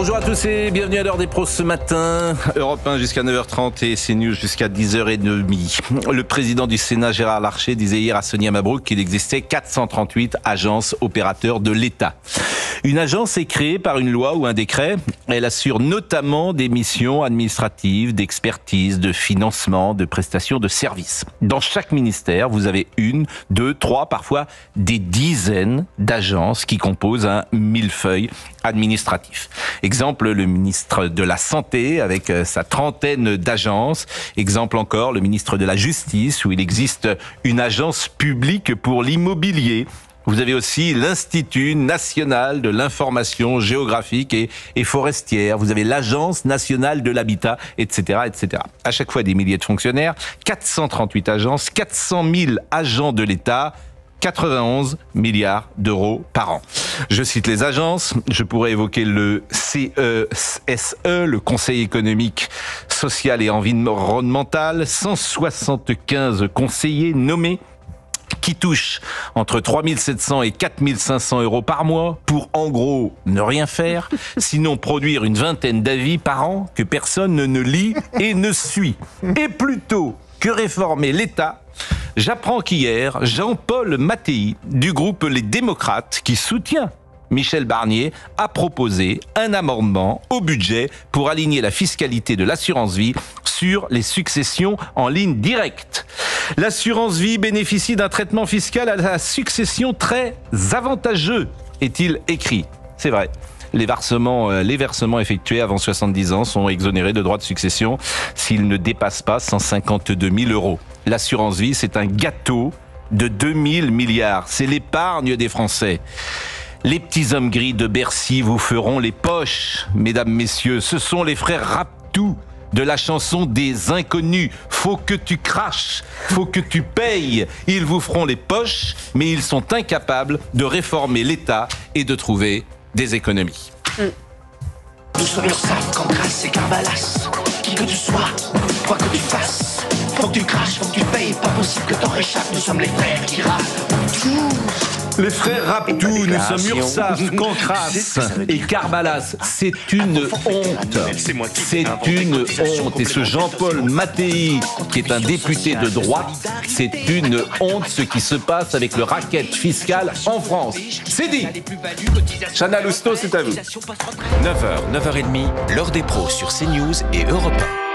Bonjour à tous et bienvenue à l'heure des pros ce matin. Europe 1 jusqu'à 9h30 et CNews jusqu'à 10h30. Le président du Sénat, Gérard Larcher, disait hier à Sonia Mabrouk qu'il existait 438 agences opérateurs de l'État. Une agence est créée par une loi ou un décret. Elle assure notamment des missions administratives, d'expertise, de financement, de prestations de services. Dans chaque ministère, vous avez une, deux, trois, parfois des dizaines d'agences qui composent un millefeuille administratif. Exemple, le ministre de la Santé avec sa trentaine d'agences. Exemple encore, le ministre de la Justice où il existe une agence publique pour l'immobilier. Vous avez aussi l'Institut national de l'information géographique et forestière. Vous avez l'Agence nationale de l'habitat, etc., etc. À chaque fois des milliers de fonctionnaires, 438 agences, 400 000 agents de l'État, 91 milliards d'euros par an. Je cite les agences, je pourrais évoquer le CESE, le Conseil économique, social et environnemental, 175 conseillers nommés qui touchent entre 3 700 et 4 500 euros par mois pour, en gros, ne rien faire, sinon produire une vingtaine d'avis par an que personne ne lit et ne suit. Et plutôt que réformer l'État, j'apprends qu'hier, Jean-Paul Mattei, du groupe Les Démocrates, qui soutient Michel Barnier, a proposé un amendement au budget pour aligner la fiscalité de l'assurance vie sur les successions en ligne directe. L'assurance vie bénéficie d'un traitement fiscal à la succession très avantageux, est-il écrit. C'est vrai. Les versements effectués avant 70 ans sont exonérés de droits de succession s'ils ne dépassent pas 152 000 euros. L'assurance vie, c'est un gâteau de 2 000 milliards. C'est l'épargne des Français. Les petits hommes gris de Bercy vous feront les poches, mesdames, messieurs. Ce sont les frères Raptou de la chanson des Inconnus. Faut que tu craches, faut que tu payes. Ils vous feront les poches, mais ils sont incapables de réformer l'État et de trouver des économies. Nous sommes Ursaf, Cancrasse et Carbalas. Qui que tu sois, quoi que tu fasses, faut que tu craches, faut que tu payes. Pas possible que t'en réchappes, nous sommes les frères qui râlent. Les frères Raptou, nous sommes Ursaf, Cancrasse et Carbalas. C'est une honte. C'est une honte. Et ce Jean-Paul Mattei, qui est un député de droite, c'est une honte ce qui se passe avec le racket fiscal en France. C'est dit. Chana Lousteau, c'est à vous. 9h, 9h30, l'heure des pros sur CNews et Europe 1.